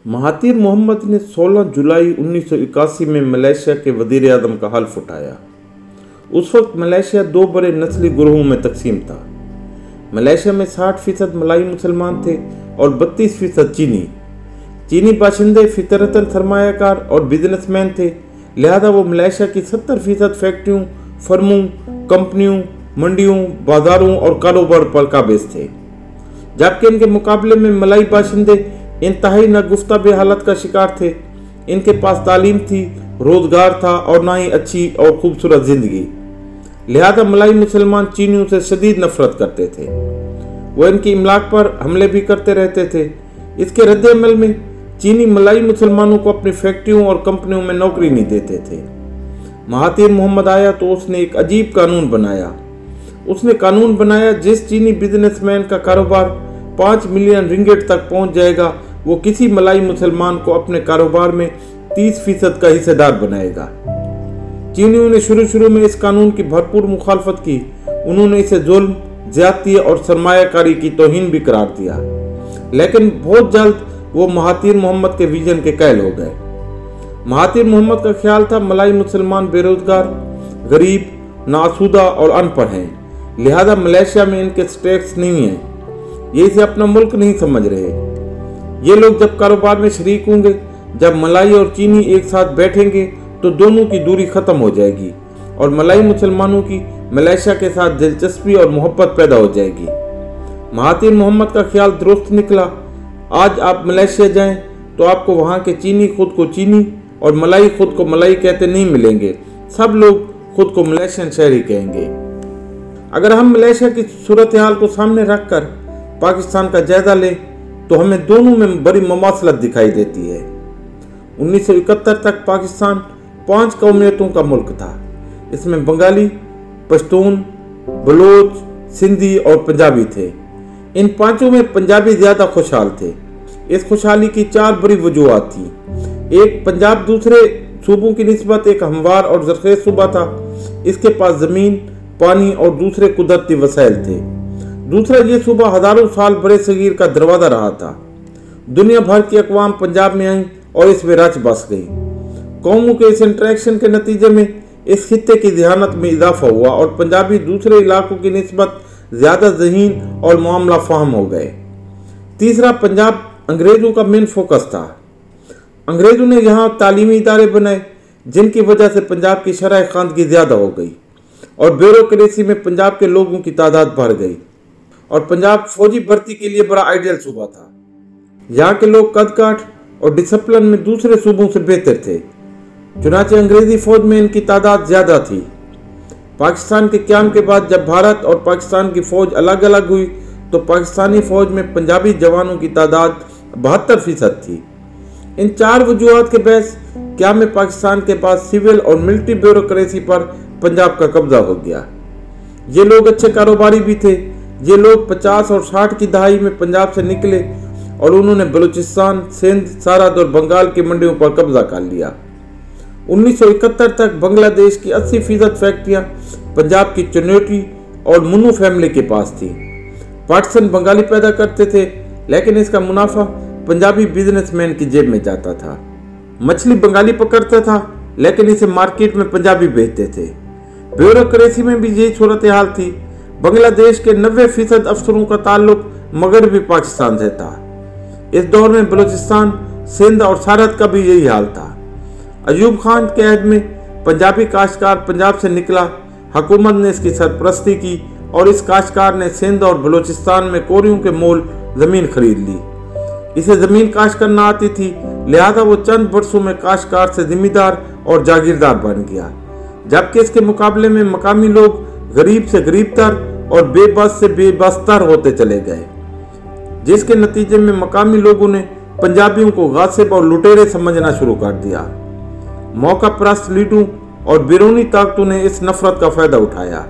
Mahathir Mohammad ने 16 जुलाई 1981 में Malaysia के वजीर आज़म का हल्फ उठाया। उस वक्त मलेशिया दो बड़े नस्ली ग्रोहों में तकसीम था। मलेशिया में 60% मलाई मुसलमान थे और 32% चीनी बाशिंदे फितरतन सरमायाकार और बिजनेसमैन थे। लिहाजा वो मलेशिया की 70% फैक्ट्रियों, फर्मों, कंपनियों, मंडियों, बाजारों और कारोबार पर काबिज थे, जबकि इनके मुकाबले में मलाई बाशिंदे इंतहाई नागुफ्ता हालत का शिकार थे। इनके पास तालीम थी, रोजगार था और ना ही अच्छी और खूबसूरत जिंदगी। लिहाजा मलाई मुसलमान चीनियों से शदीद नफरत करते थे। वो इनकी इमलाक पर हमले भी करते रहते थे। इसके रद्द-ए-अमल में चीनी मलाई मुसलमानों को अपनी फैक्ट्रियों और कंपनियों में नौकरी नहीं देते थे। महातीर मोहम्मद आया तो उसने एक अजीब कानून बनाया। उसने कानून बनाया जिस चीनी बिजनेसमैन का कारोबार 5 मिलियन रिंगिट तक पहुंच जाएगा, वो किसी मलाई मुसलमान को अपने कारोबार में 30% का हिस्सेदार बनाएगा। चीनियों ने शुरू में इस कानून की भरपूर मुखालफत की। उन्होंने इसे जुल्म, ज्यादती और सरमायाकारी की तौहीन भी करार दिया, लेकिन बहुत जल्द वो महातीर मोहम्मद के विजन के कैल हो गए। महातीर मोहम्मद का ख्याल था मलाई मुसलमान बेरोजगार, गरीब, नासुदा और अनपढ़ हैं, लिहाजा मलेशिया में इनके टैक्स नहीं है। ये इसे अपना मुल्क नहीं समझ रहे। ये लोग जब कारोबार में शरीक होंगे, जब मलाई और चीनी एक साथ बैठेंगे तो दोनों की दूरी खत्म हो जाएगी और मलाई मुसलमानों की मलेशिया के साथ दिलचस्पी और मोहब्बत पैदा हो जाएगी। महातीर मोहम्मद का ख्याल दुरुस्त निकला। आज आप मलेशिया जाएं तो आपको वहाँ के चीनी खुद को चीनी और मलाई खुद को मलाई कहते नहीं मिलेंगे। सब लोग खुद को मलेशियन शहरी कहेंगे। अगर हम मलेशिया की सूरत हाल को सामने रखकर पाकिस्तान का जायजा लें तो हमें दोनों में बड़ी ममासलत दिखाई देती है। 1971 तक पाकिस्तान 5 कौमियतों का मुल्क था। इसमें बंगाली, पश्तून, बलोच, सिंधी और पंजाबी थे। इन पांचों में पंजाबी ज्यादा खुशहाल थे। इस खुशहाली की 4 बड़ी वजूहात थी। एक, पंजाब दूसरे सूबों की निस्बत एक हमवार और ज़रख़ेज़ सूबा था। इसके पास ज़मीन, पानी और दूसरे कुदरती वसाइल थे। दूसरा, ये सूबा हज़ारों साल बड़े सगीर का दरवाज़ा रहा था। दुनिया भर की अक़वाम पंजाब में आई और इसमें रच बस गई। कौमों के इस इंटरेक्शन के नतीजे में इस खित्ते की ज़हानत में इजाफा हुआ और पंजाबी दूसरे इलाकों की निस्बत ज़्यादा ज़हीन और मामला फ़ाहम हो गए। तीसरा, पंजाब अंग्रेज़ों का मेन फोकस था। अंग्रेज़ों ने यहाँ तालीमी इदारे बनाए, जिनकी वजह से पंजाब की शरह ख़वानगी ज़्यादा हो गई और ब्यूरोक्रेसी में पंजाब के लोगों की तादाद बढ़ गई और पंजाब फौजी भर्ती के लिए बड़ा आइडियल सूबा था। यहाँ के लोग कद काठ और डिसिप्लिन में दूसरे सूबों से बेहतर थे। चुनाचे अंग्रेजी फौज में इनकी तादाद ज्यादा थी। पाकिस्तान के क़याम के बाद जब भारत और पाकिस्तान की फौज अलग अलग हुई तो पाकिस्तानी फौज में पंजाबी जवानों की तादाद 72% थी। इन 4 वजूहात के बहस क़याम में पाकिस्तान के पास सिविल और मिलिट्री ब्यूरोक्रेसी पर पंजाब का कब्जा हो गया। ये लोग अच्छे कारोबारी भी थे। ये लोग 50 और 60 की दहाई में पंजाब से निकले और उन्होंने बलूचिस्तान, सिंध, सारद और बंगाल की मंडियों पर कब्जा कर लिया। 1971 तक बांग्लादेश की 80% फैक्ट्रियां पंजाब की चुनौती और मुन्नू फैमिली के पास थी। पाटसन बंगाली पैदा करते थे, लेकिन इसका मुनाफा पंजाबी बिजनेसमैन की जेब में जाता था। मछली बंगाली पकड़ता था, लेकिन इसे मार्केट में पंजाबी बेचते थे। ब्यूरोक्रेसी में भी यही सूरत हाल थी। बांग्लादेश के 90% अफसरों का ताल्लुक मगरबी पाकिस्तान से था। इस दौर में बलूचिस्तान, सिंध और सारद का भी यही हाल था। अयूब खान के अहद में पंजाबी काश्तकार पंजाब से निकला। हुकूमत ने इसकी सरपरस्ती की और इस काश्तकार ने सिंध और बलूचिस्तान में कोरियों के मोल ज़मीन खरीद ली। इसे ज़मीन काश्त करना आती थी, लिहाजा वो चंद बरसों में काश्तकार से जिम्मेदार और जागीरदार बन गया, जबकि इसके मुकाबले में मकामी लोग गरीब से गरीबतर और बेबस से बेबस्तर होते चले गए, जिसके नतीजे में मकामी लोगों ने पंजाबियों को गासिब और लुटेरे समझना शुरू कर दिया। मौका परस्त लीडरों और बिरूनी ताकतों ने इस नफरत का फायदा उठाया।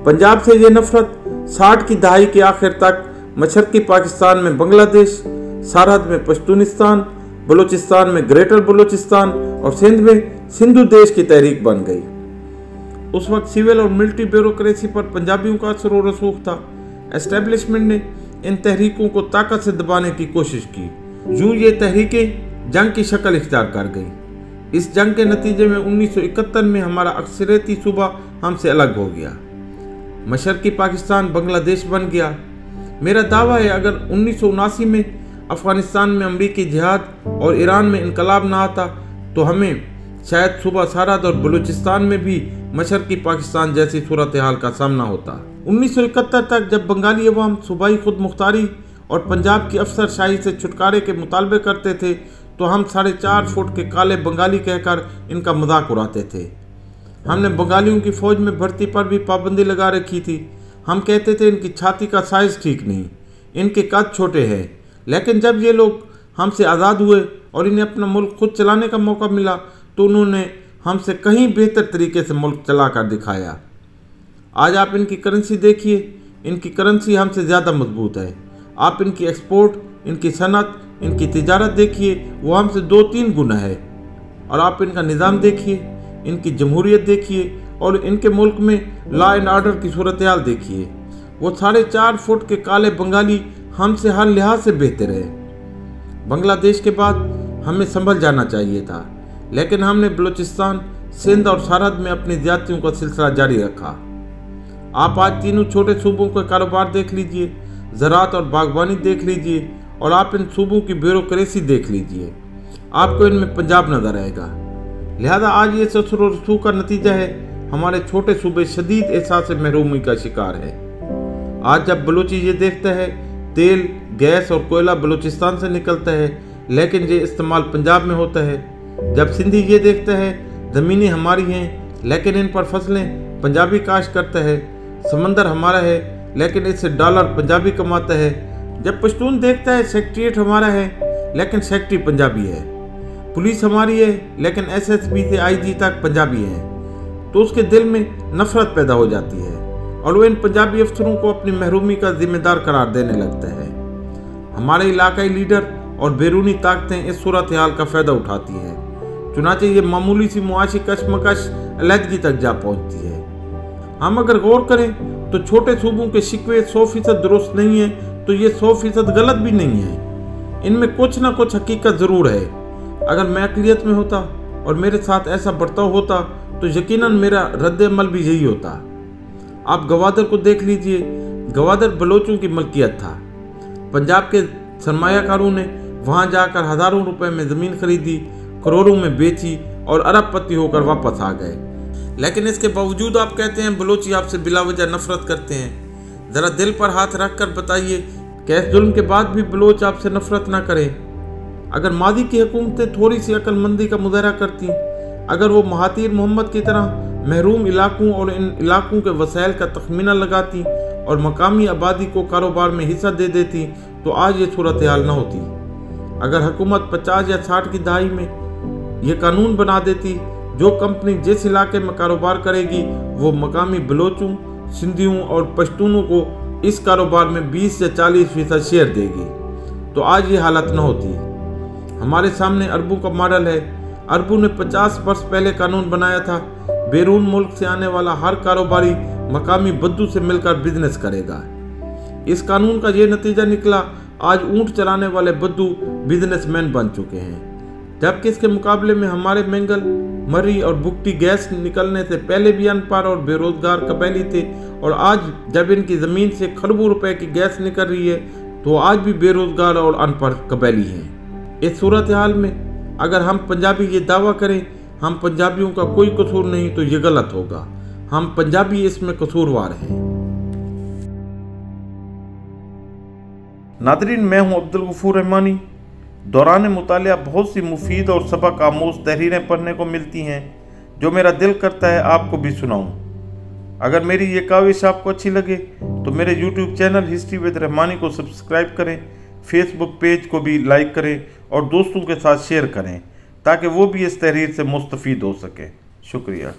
पंजाब से ये नफरत 60 की दहाई के आखिर तक मशरकी पाकिस्तान में बांग्लादेश, सरहद में पश्तूनिस्तान, बलूचिस्तान में ग्रेटर बलूचिस्तान और सिंध में सिंधु देश की तहरीक बन गई। उस वक्त सिविल और मिलिट्री ब्यूरोक्रेसी पर पंजाबियों का असर और रसूख था। एस्टेब्लिशमेंट ने इन तहरीकों को ताकत से दबाने की कोशिश की। यूं ये तहरीकें जंग की शक्ल इख्तियार कर गई। इस जंग के नतीजे में 1971 में हमारा अक्सरियती सूबा हमसे अलग हो गया। मशरकी पाकिस्तान बांग्लादेश बन गया। मेरा दावा है अगर 1979 में अफगानिस्तान में अमरीकी जिहाद और ईरान में इनकलाब ना आता तो हमें शायद सूबा सारद और बलूचिस्तान में भी मशरकी पाकिस्तान जैसी सूरत हाल का सामना होता। 1971 तक जब बंगाली अवाम सूबाई खुद मुख्तारी और पंजाब की अफसरशाही से छुटकारे के मुतालबे करते थे तो हम 4.5 फुट के काले बंगाली कहकर इनका मजाक उड़ाते थे। हमने बंगालियों की फौज में भर्ती पर भी पाबंदी लगा रखी थी। हम कहते थे इनकी छाती का साइज ठीक नहीं, इनके कद छोटे हैं। लेकिन जब ये लोग हमसे आज़ाद हुए और इन्हें अपना मुल्क खुद चलाने का मौका मिला तो उन्होंने हमसे कहीं बेहतर तरीके से मुल्क चला कर दिखाया। आज आप इनकी करेंसी देखिए, इनकी करेंसी हमसे ज़्यादा मजबूत है। आप इनकी एक्सपोर्ट, इनकी सनत, इनकी तिजारत देखिए, वो हमसे 2-3 गुना है। और आप इनका निज़ाम देखिए, इनकी जमहूरियत देखिए और इनके मुल्क में लॉ एंड ऑर्डर की सूरत हाल देखिए। वो 4.5 फुट के काले बंगाली हमसे हर लिहाज से बेहतर है। बांग्लादेश के बाद हमें संभल जाना चाहिए था, लेकिन हमने बलूचिस्तान, सिंध और सरहद में अपनी ज्यादतियों का सिलसिला जारी रखा। आप आज तीनों छोटे सूबों का कारोबार देख लीजिए, ज़राअत और बागवानी देख लीजिए और आप इन सूबों की ब्यूरोक्रेसी देख लीजिए, आपको इनमें पंजाब नजर आएगा। लिहाजा आज ये ससुर और रसूख का नतीजा है, हमारे छोटे सूबे शदीद एहसास महरूमी का शिकार है। आज जब बलूची ये देखता है तेल, गैस और कोयला बलूचिस्तान से निकलता है लेकिन ये इस्तेमाल पंजाब में होता है। जब सिंधी ये देखता है ज़मीनें हमारी हैं लेकिन इन पर फसलें पंजाबी काश्त करता है, समंदर हमारा है लेकिन इससे डॉलर पंजाबी कमाता है। जब पश्तून देखता है सेक्रेटेरिएट हमारा है लेकिन सेक्रेटरी पंजाबी है, पुलिस हमारी है लेकिन एसएसपी से आईजी तक पंजाबी है, तो उसके दिल में नफरत पैदा हो जाती है और वो इन पंजाबी अफसरों को अपनी महरूमी का जिम्मेदार करार देने लगता है। हमारे इलाकाई लीडर और बैरूनी ताकतें इस सूरत हाल का फ़ायदा उठाती हैं, चुनाचे ये मामूली सी मुआशी कशमकश अलहदगी तक जा पहुंचती है। हम अगर गौर करें तो छोटे सूबों के शिकवे 100% दुरुस्त नहीं है तो ये 100% गलत भी नहीं है। इनमें कुछ ना कुछ हकीकत ज़रूर है। अगर मैं अक़लियत में होता और मेरे साथ ऐसा बर्ताव होता तो यकीनन मेरा रद्द-ए-अमल भी यही होता। आप गवादर को देख लीजिए, गवादर बलोचों की मलकियत था। पंजाब के सरमायाकारों ने वहां जाकर हज़ारों रुपए में ज़मीन खरीदी, करोड़ों में बेची और अरबपति होकर वापस आ गए। लेकिन इसके बावजूद आप कहते हैं बलोची आपसे बिलावजह नफरत करते हैं। ज़रा दिल पर हाथ रख कर बताइए कि इस जुल्म के बाद भी बलोच आपसे नफरत ना करें। अगर मादी की हुकूमतें थोड़ी सी अक्लमंदी का मुजाहरा करती, अगर वो महातीर मोहम्मद की तरह महरूम इलाकों और इन इलाकों के वसाइल का तखमीना लगाती और मकामी आबादी को कारोबार में हिस्सा दे देती तो आज ये सूरत हाल न होती। अगर हुकूमत 50 या 60 की दहाई में ये कानून बना देती जो कंपनी जिस इलाके में कारोबार करेगी वो मकामी बलोचों, सिंधियों और पश्तूनों को इस कारोबार में 20 या 40% शेयर देगी तो आज ये हालत न होती। हमारे सामने अरबों का मॉडल है। अरबों ने 50 वर्ष पहले कानून बनाया था, बैरून मुल्क से आने वाला हर कारोबारी मकामी बद्दू से मिलकर बिजनेस करेगा। इस कानून का ये नतीजा निकला, आज ऊंट चलाने वाले बद्दू बिजनेसमैन बन चुके हैं, जबकि इसके मुकाबले में हमारे मेंगल, मरी और बुगटी गैस निकलने से पहले भी अनपढ़ और बेरोजगार कबैली थे और आज जब इनकी ज़मीन से खरबों रुपए की गैस निकल रही है तो आज भी बेरोजगार और अनपढ़ कबैली हैं। इस सूरत हाल में अगर हम पंजाबी ये दावा करें हम पंजाबियों का कोई कसूर नहीं तो ये गलत होगा। हम पंजाबी इसमें कसूरवार हैं। नादरीन, मैं हूं अब्दुल गफूर रहमानी। दौरान मुतालिया बहुत सी मुफीद और सबक आमोज तहरीरें पढ़ने को मिलती हैं जो मेरा दिल करता है आपको भी सुनाऊं। अगर मेरी ये काविश आपको अच्छी लगे तो मेरे YouTube channel history with Rahmani को सब्सक्राइब करें, फेसबुक पेज को भी लाइक करें और दोस्तों के साथ शेयर करें ताकि वो भी इस तहरीर से मुस्तफ़ीद हो सके। शुक्रिया।